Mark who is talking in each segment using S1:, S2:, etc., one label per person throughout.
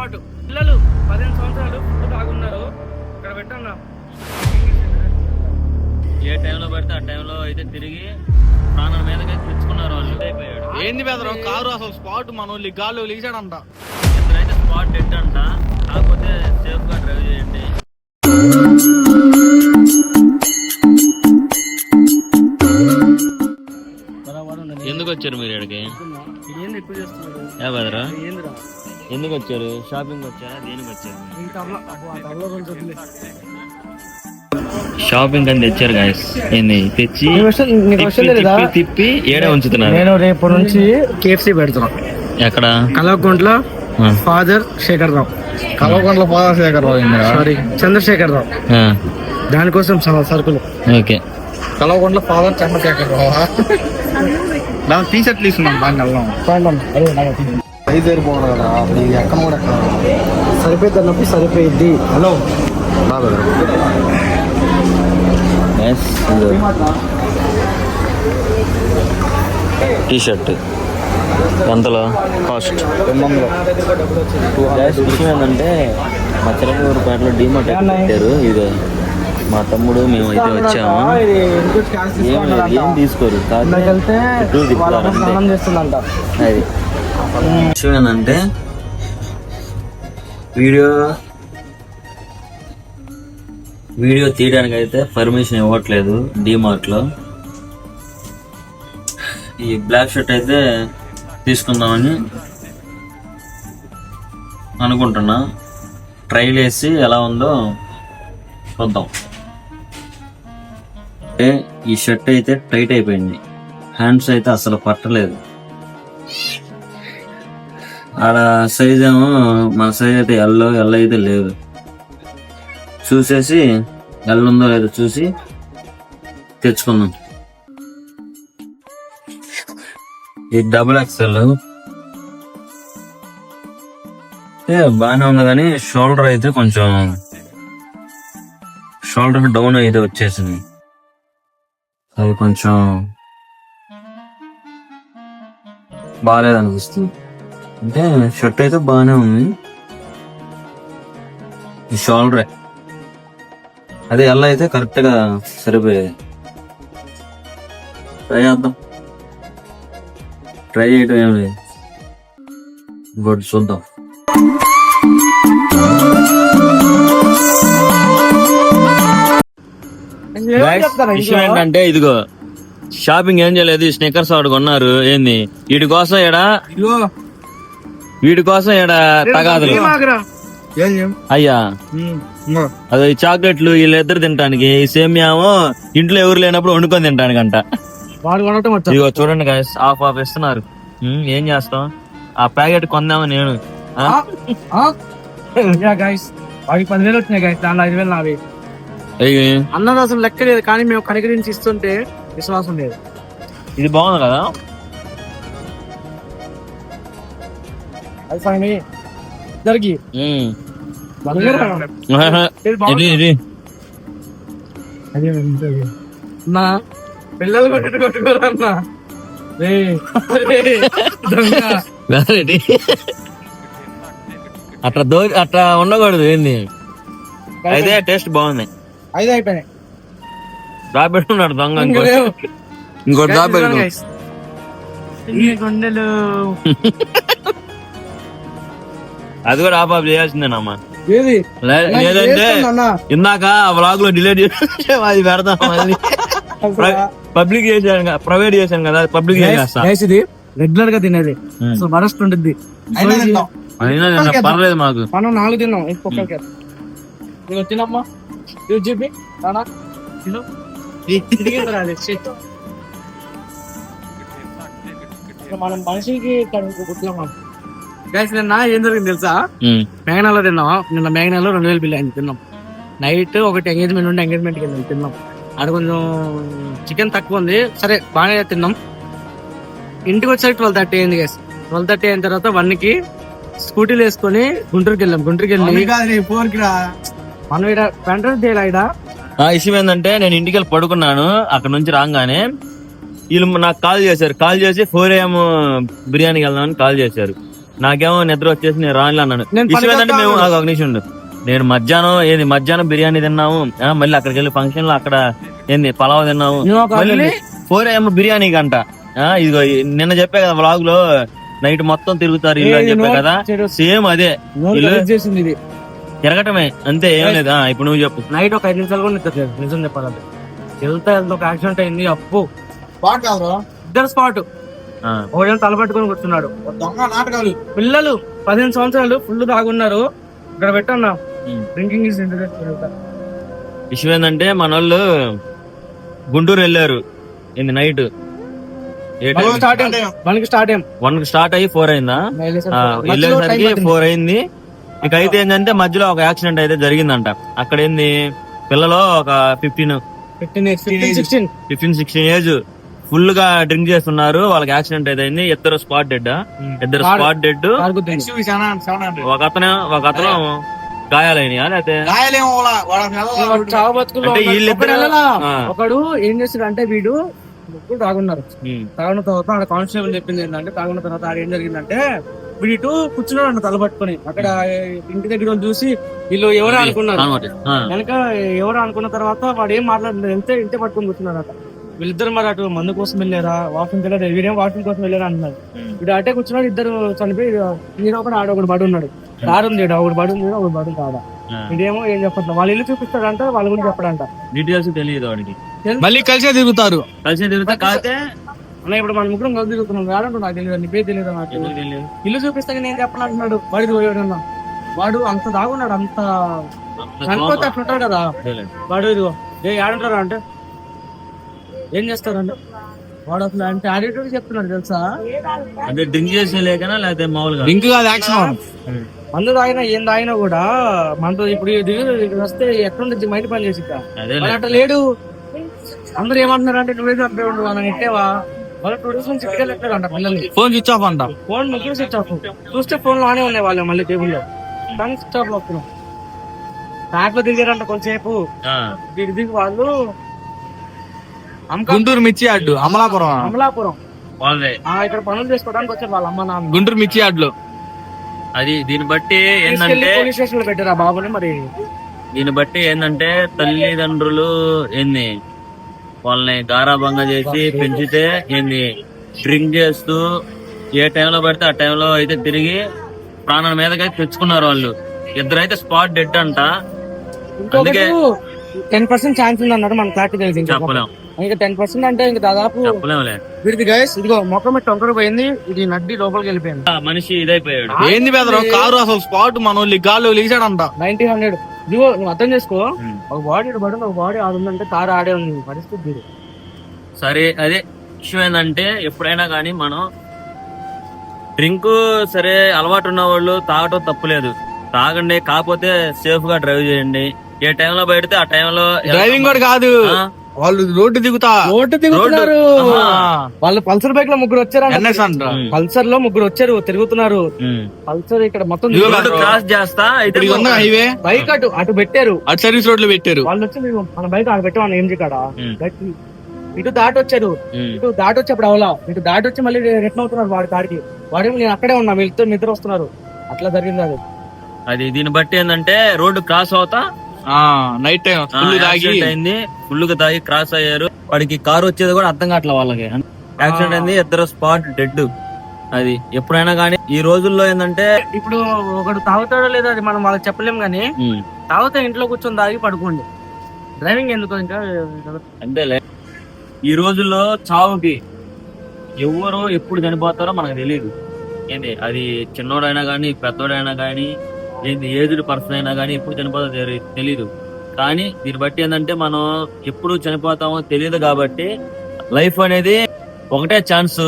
S1: Spot. పిల్లలు 15 సంవత్సరాలు food తాగున్నారు. ఇక్కడ పెట్టన్నా
S2: ఏ టైంలో పడితే ఆ టైంలో అయితే తిరిగి ప్రాణాల మీదకి తెచ్చుకున్నారు వాళ్ళు. అయిపోయాడు.
S1: ఏంది బెదరు కారు అసలు స్పాట్ మన గాల్లో లీసాడంట.
S2: ఇద్దరైతే స్పాట్ డెడ్ అంట. కాకపోతే సేఫ్ గా డ్రైవ్ చేయండి. ఎందుకు వచ్చారు మీరు ఇక్కడికి? ఏ బెదరా ఎందుకు వచ్చారు? షాపింగ్ వచ్చారా? దేనికి వచ్చారు? షాపింగ్ అని తెచ్చారు గాయస్. ఏంది తెచ్చి తిప్పి ఏడే ఉంచుతున్నారు.
S1: నేను రేపు నుంచి KFC పెడుతున్నా.
S2: ఎక్కడ?
S1: Kalvakuntla father Shekhar Rao.
S3: Kalvakuntla father Shekhar Rao,
S1: sorry Chandrasekhar రావు. దానికోసం సరుకులు.
S2: ఓకే.
S3: కలవకుంట్ల ఫాదర్ చంద్రశేఖర్ రావు. దాని టీ షర్ట్లు ఇస్తున్నాం. బాగా వెళ్దాం. ఐదు సరిపోదు కదా, ఎక్కడ కూడా
S1: సరిపోద్ది అన్నప్పుడు సరిపోయిద్ది. హలో
S2: టీ షర్ట్ ఎంతలో? కాస్ట్
S3: 200.
S2: విషయం ఏంటంటే మా చిలకూరుపేటలో డిమార్ట్ పెట్టారు. ఇది మా తమ్ముడు మేము అయితే వచ్చాము. ఏం తీసుకోరు. అది విషయం ఏంటంటే వీడియో తీయడానికి అయితే పర్మిషన్ ఇవ్వట్లేదు డిమార్ట్ లో. ఈ బ్లాక్ షర్ట్ అయితే తీసుకుందామని అనుకుంటున్నా. ట్రైల్ వేసి ఎలా ఉందో చూద్దాం. అంటే ఈ షర్ట్ అయితే టైట్ అయిపోయింది. హ్యాండ్స్ అయితే అసలు పట్టలేదు. ఆడ సైజ్ ఏమో మన సైజ్ అయితే ఎల్ అయితే లేదు. చూసేసి ఎల్ ఉందో లేదో చూసి తెచ్చుకుందాం. ఇది XXL బాగానే ఉంది కానీ షోల్డర్ అయితే కొంచెం డౌన్ అయితే వచ్చేసింది. అది కొంచెం బాగాలేదనిపిస్తుంది. అంటే షర్ట్ అయితే బాగానే ఉంది. ఈ షోల్డరే అదే ఎల్ల అయితే కరెక్ట్ గా సరిపోయేది. ట్రై చేద్దాం. ట్రై చేయటం ఏం లేదు, ఇంకోటి చూద్దాం. విషయం ఏంటంటే ఇదిగో షాపింగ్ ఏం చేయలేదు. స్నికర్స్ వాడు కొన్నారు. ఏంది వీడి కోసం తగాదులు అయ్యా. అది చాక్లెట్లు వీళ్ళిద్దరు తినడానికి, సేమియామో ఇంట్లో ఎవరు లేనప్పుడు వండుకొని తినడానికంట. ఇదిగో చూడండి గాయస్, ఆఫ్ ఇస్తున్నారు. ఏం చేస్తాం? ఆ ప్యాకెట్ కొందామా నేను.
S1: వాడికి 10,000 వచ్చినాయి గాయస్. దాంట్లో 5,000 నావి. అన్నది అసలు లెక్క లేదు కానీ మేము కనికరించి ఇస్తుంటే విశ్వాసం లేదు.
S2: ఇది బాగుంది కదా.
S1: ఇద్దరికి పిల్లలు కొట్టుకోరన్నా.
S2: అట్లా ఉండకూడదు. ఏంది అయితే టేస్ట్ బాగుంది.
S1: 5 అయిపోయినాయి.
S2: దాపెట్టుకున్నాడు దొంగ. ఇంకోటి దాపెట్టుకున్నాడు. అది కూడా ఆఫ్ చేయాల్సిందేనమ్మా. లేదంటే ఇందాక వ్లాగ్ లో డిలీట్ చేసి అది పెడతాం. పబ్లిక్ చేశాను, ప్రైవేట్ చేశాను కదా, పబ్లిక్ చేస్తా.
S1: ఇది రెగ్యులర్ గా తినేది వరస్ట్ ఉంటుంది.
S2: పర్లేదు మాకు.
S1: మనం 4 తిన్నాం. ఇదిగో తినమ్మా. చెప్పి మనం మనిషికి నిన్న ఏం జరిగింది తెలుసా? మేఘనాలో తిన్నావా? నిన్న మేఘనాలో 2,000 బిల్ అయింది. తిన్నాం. నైట్ ఒకటి ఎంగేజ్మెంట్ ఉంటే ఎంగేజ్మెంట్కి వెళ్ళాం. తిన్నాం. అక్కడ కొంచెం చికెన్ తక్కువ ఉంది. సరే బాగానే తిన్నాం. ఇంటికి వచ్చేసరికి 12:30 అయింది గైస్. 12:30 అయిన తర్వాత 1కి స్కూటీలు వేసుకొని గుంటూరుకి వెళ్ళాం. గుంటూరుకి వెళ్ళి మనం ఇక్కడ పెంట్రెన్స్ చేయలేదా.
S2: విషయం ఏంటంటే నేను ఇంటికి వెళ్ళి పడుకున్నాను. అక్కడ నుంచి రాగానే వీళ్ళు నాకు కాల్ చేసి 4 AM బిర్యానీకి వెళ్దామని కాల్ చేశారు. నాకేమో నిద్ర వచ్చేసి నేను రాను అన్నాను.
S1: నేను
S2: విషయం ఏంటంటే మేము
S1: పనికొస్తా
S2: ఒక నిమిషం ఉండు. నేను మధ్యాహ్నం బిర్యానీ తిన్నాము, మళ్ళీ అక్కడికి వెళ్ళి ఫంక్షన్ లో అక్కడ ఏంది పలావ్ తిన్నాము, మళ్ళీ 4 AM బిర్యానీ గంట. ఇదిగో నిన్న చెప్పే కదా వ్లాగ్ లో నైట్ మొత్తం తిరుగుతారు ఇల్లు అని చెప్పే కదా, సేమ్ అదే
S1: చేసింది ఇది.
S2: తిరగటమే అంతే, ఏం లేదు. ఇప్పుడు నువ్వు చెప్పు.
S1: నైట్ ఒక 5 నిమిషాలు కూడా నిద్ర లేదు నిజం చెప్పాలంటే. వెళ్తా ఒక యాక్సిడెంట్ అయింది, అప్పు ఇద్దరు స్పాట్. ఒకటి తలపట్టుకొని కూర్చున్నాడు.
S3: నాటకాలు
S1: పిల్లలు 15 సంవత్సరాలు ఫుల్ తాగున్నారు. ఇక్కడ పెట్టన్నా డ్రింకింగ్ ఇస్
S2: విషయం ఏంటంటే మన వాళ్ళు గుంటూరు వెళ్ళారు నైట్
S1: మనకి స్టార్ట్ అయ్యాం
S2: 1 స్టార్ట్ అయ్యి 4 అయిందా, వెళ్ళేసరికి 4 అయింది. ఇక అయితే ఏంటంటే మధ్యలో ఒక యాక్సిడెంట్ అయితే జరిగిందంట. అక్కడ ఏంది పిల్లలు ఒక 15-16 ఏజ్ ఫుల్ గా డ్రింక్ చేస్తున్నారు. వాళ్ళకి యాక్సిడెంట్ అయితే అయింది. ఇద్దరు స్పాట్ డెడ్. ఒక అతను గాయాలైనయా లేకపోతే
S1: ఒకడు ఏం చేస్తాడు అంటే వీడు ముగ్గురు తాగున్నారు. తాగిన తర్వాత ఆడ కానిస్టేబుల్ చెప్పింది ఏంటంటే తాగిన తర్వాత ఆడ ఏం జరిగిందంటే వీడు ఇటు కూర్చున్నాడు తల పట్టుకొని. అక్కడ ఇంటి దగ్గర వాళ్ళు చూసి వీళ్ళు ఎవరు అనుకున్నారు. వెనక ఎవరు అనుకున్న తర్వాత వాడు ఏం మాట్లాడలేదు, ఇంతే పట్టుకొని కూర్చున్నారట. వీళ్ళిద్దరు మరి అటు మందు కోసం వెళ్ళారా, వాకింగ్ వెళ్ళారు, వీడేం వాకింగ్ కోసం వెళ్ళారా అంటున్నారు. వీడు అటే కూర్చున్నాడు, ఇద్దరు చనిపోయి ఈయన ఒకటి ఆడ ఒకటి బడి ఉన్నాడు. కారు ఉంది, ఒకటి బడి ఉంది, ఒకటి బడి కాదా. ఇదేమో ఏం చెప్పట్లేదు. వాళ్ళు ఇల్లు చూపిస్తాడంట, వాళ్ళ గురించి చెప్పడంట.
S2: డీటెయిల్స్ తెలియదు వాడికి.
S3: మళ్ళీ కలిసే తిరుగుతారు
S2: కాకపోతే
S1: అన్న ఇప్పుడు మన ముగ్గురం కలిసి తిరుగుతున్నాం. రాడంటూ నాకు తెలియదు, నీ పేరు తెలియదు నాకు. ఇల్లు చూపిస్తా నేను చెప్పాలంటున్నాడు. వాడికి పోయాడన్నా వాడు అంత దాగున్నాడు, అంత చనిపోతే అట్లుంటాడు కదా వాడు. ఇదిగో ఆడుంటారా అంటే ఏం చేస్తారంటే వాడు అసలు అంటే ఆడేటోడు చెప్తున్నాడు తెలుసా.
S2: అంటే డ్రింక్ చేసిన లేకనా లేకపోతే మామూలుగా
S3: డ్రింక్ కాదు యాక్షన్.
S1: మందు తాగినా ఏం తాగినా కూడా మనతో ఇప్పుడు వస్తే ఎట్లుంటుంది మైండ్ పని చేసి అట్లా లేడు. అందరూ ఏమంటున్నారు అంటే నువ్వే చంపే ఉండు అని ఇట్టేవా. వాళ్ళ 2 days నుంచి ఇటుకెళ్ళి ఎట్టాడంట పిల్లల్ని.
S3: ఫోన్ స్విచ్ ఆఫ్ అంట.
S1: ఫోన్ ముగ్గురు స్విచ్ ఆఫ్. చూస్తే ఫోన్ లోనే ఉన్నాయి వాళ్ళు మళ్ళీ టేబుల్ లో. కానీ స్విచ్ ఆఫ్ లో వస్తున్నాం. బ్యాక్ లో దిగారంట కొంచెంసేపు. దిగి వాళ్ళు
S3: గుంటూరు మిర్చి అడ్డు అమలాపురం
S1: ఇక్కడ పనులు చేసుకోవడానికి వచ్చారు వాళ్ళ అమ్మ నాన్న.
S3: గుంటూరు మిర్చి అడ్లు.
S2: అది దీన్ని బట్టి ఏంటంటే
S1: పోలీస్ స్టేషన్ లో పెట్టారు ఆ బాబుని. మరి
S2: దీన్ని బట్టి ఏంటంటే తల్లిదండ్రులు ఏంది వాళ్ళని గారాబంగా చేసి పెంచితే ఏంది డ్రింక్ చేస్తూ ఏ టైంలో పడితే ఆ టైంలో అయితే తిరిగి ప్రాణాల మీదకి తెచ్చుకున్నారు వాళ్ళు. ఇద్దరైతే స్పాట్ డెడ్ అంట.
S1: ఇంకొకటి 10% ఛాన్స్ ఉంది అన్నాడు. మన క్లారిటీ తెలిసింది
S2: చెప్పలేం.
S1: ఇంకా 10% అంటే ఇంకా దాదాపు
S2: చెప్పలేములే.
S1: వీడిది గైస్ ఇదిగో మొక్క మీద టొంకర పోయింది. ఇది నడ్డి లోపలికి వెళ్ళిపోయింది.
S2: మనిషి ఇదైపోయాడు.
S3: ఏంది బెదరు కారు అసలు స్పాట్ మన గాల్లో లేచాడంట.
S1: 90-100 ఇదిగో నువ్వు అర్థం చేసుకో. ఒక బాడీ పడి ఒక బాడీ ఆడుందంటే కారు ఆడే ఉంది పరిస్థితి.
S2: సరే అదే విషయం ఏంటంటే ఎప్పుడైనా కానీ మనం డ్రింక్ సరే అలవాటు ఉన్న వాళ్ళు తాగటం తప్పులేదు, తాగండి. కాకపోతే సేఫ్ గా డ్రైవ్ చేయండి. ఏ టైంలో బయటితే ఆ టైంలో
S3: డ్రైవింగ్ కూడా కాదు, వాళ్ళు రోడ్డు
S1: దిగుతున్నారు. వాళ్ళు పల్సర్ బైక్ లో ముగ్గురు వచ్చారు. పల్సర్ లో ముగ్గురు వచ్చారు తిరుగుతున్నారు. పల్సర్ ఇక్కడ మొత్తం
S2: క్రాస్ చేస్తా
S3: హైవే
S1: బైక్ అటు పెట్టారు,
S3: అటు సర్వీస్ రోడ్ లో పెట్టారు.
S1: వాళ్ళు వచ్చి మన బైక్ అక్కడ పెట్టాం ఏం కాడ ఇటు దాటొచ్చారు. ఇటు దాటొచ్చేప్పుడు అవలా ఇటు దాటొచ్చి మళ్ళీ రిటర్న్ అవుతున్నారు వాడి కాడికి. వాడేమో నేను అక్కడే ఉన్నా, వీళ్ళతో నిద్ర వస్తున్నారు. అట్లా జరిగింది
S2: అది. దీన్ని బట్టి ఏంటంటే రోడ్డు క్రాస్ అవుతా
S3: నైట్ టైం
S2: అయింది, ఫుల్ గా తాగి క్రాస్ అయ్యారు. వాడికి కారు వచ్చేది కూడా అర్థం కావట్లే వాళ్ళకి. యాక్సిడెంట్ అయింది, ఇద్దరు స్పాట్ డెడ్. అది ఎప్పుడైనా కానీ ఈ రోజుల్లో ఏంటంటే
S1: ఇప్పుడు ఒకడు తాగుతాడో లేదో అది మనం వాళ్ళకి చెప్పలేం గానీ తాగుతా ఇంట్లో కూర్చొని తాగి పడుకోండి. డ్రైవింగ్ ఎందుకు ఇంకా
S2: అంతేలే. ఈ రోజుల్లో చావుకి ఎవరు ఎప్పుడు చనిపోతారో మనకు తెలియదు. ఏంటి అది చిన్నోడైనా గానీ పెద్దోడైనా గానీ ఏంటి ఏజ్డ్ పర్సన్ అయినా గానీ ఎప్పుడు చనిపోతారో తెలీదు. కానీ దీన్ని బట్టి ఏంటంటే మనం ఎప్పుడు చనిపోతామో తెలియదు. కాబట్టి లైఫ్ అనేది ఒకటే ఛాన్స్.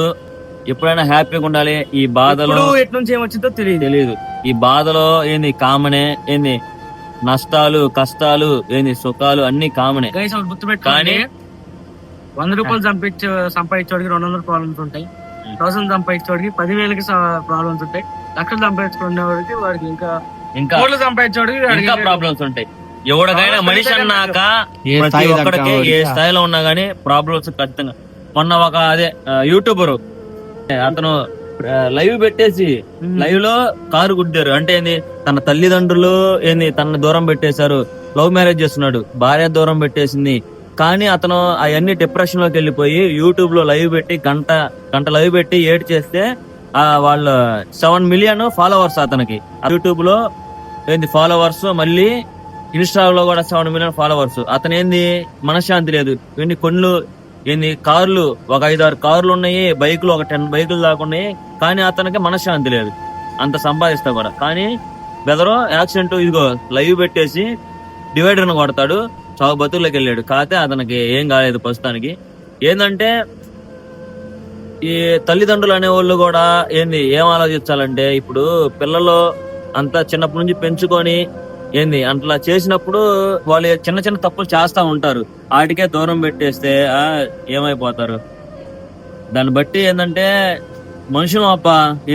S2: ఎప్పుడైనా హ్యాపీగా ఉండాలి. ఈ బాధలో
S1: ఎటు నుంచి ఏమొచ్చిందో తెలియదు.
S2: ఈ బాధలో ఏంది కామనే, ఏంది నష్టాలు కష్టాలు ఏంది సుఖాలు అన్ని కామనే.
S1: కానీ 100 రూపాయలు సంపాదించోడికి 200 ప్రాబ్లమ్స్ ఉంటాయి. 1000 సంపాదించోడికి 10,000కి ప్రాబ్లమ్స్ ఉంటాయి. లక్షలు సంపాదించుకునేవాడికి వాడికి ఇంకా కోట్లు సంపాదించోడికి ఇంకా ప్రాబ్లమ్స్
S2: ఉంటాయి. ఎవరికైనా మనిషి అన్నాక ప్రతి ఒక్కడికి ఏ స్థాయిలో ఉన్నా గానీ ప్రాబ్లమ్స్ ఖచ్చితంగా. మొన్న ఒక యూట్యూబర్ అతను లైవ్ పెట్టేసి లైవ్ లో కారు గుద్దారు అంటే ఏంది, తన తల్లిదండ్రులు ఏంది తన దూరం పెట్టేశారు, లవ్ మ్యారేజ్ చేస్తున్నాడు, భార్య దూరం పెట్టేసింది. కానీ అతను అవన్నీ డిప్రెషన్ లోకి వెళ్ళిపోయి యూట్యూబ్ లో లైవ్ పెట్టి గంట లైవ్ పెట్టి ఏడ్ చేస్తే వాళ్ళ 7 మిలియన్ ఫాలోవర్స్ అతనికి యూట్యూబ్ లో ఏంది ఫాలోవర్స్, మళ్ళీ ఇన్స్టాలో కూడా 7 మిలియన్ ఫాలోవర్స్. అతను ఏంది మనశ్శాంతి లేదు, ఏంది కొన్ని ఏంది కార్లు ఒక 5-6 కార్లు ఉన్నాయి, బైకులు ఒక 10 బైకులు దాకా ఉన్నాయి, కానీ అతనికి మనశ్శాంతి లేదు, అంత సంపాదిస్తా కూడా. కానీ బెదరో యాక్సిడెంట్ ఇదిగో లైవ్ పెట్టేసి డివైడర్ ను కొడతాడు, చావు బతుకులోకి వెళ్ళాడు. కాకపోతే అతనికి ఏం కాలేదు ప్రస్తుతానికి. ఏంటంటే ఈ తల్లిదండ్రులు అనేవాళ్ళు కూడా ఏంది ఏం ఆలోచించాలంటే, ఇప్పుడు పిల్లలు అంతా చిన్నప్పటి నుంచి పెంచుకొని ఏంది అట్లా చేసినప్పుడు వాళ్ళు చిన్న చిన్న తప్పులు చేస్తా ఉంటారు, వాటికే దూరం పెట్టేస్తే ఏమైపోతారు. దాన్ని బట్టి ఏంటంటే మనుషులు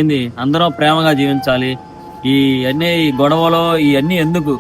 S2: ఏంది అందరం ప్రేమగా జీవించాలి. ఈ గొడవలు ఇవన్నీ ఎందుకు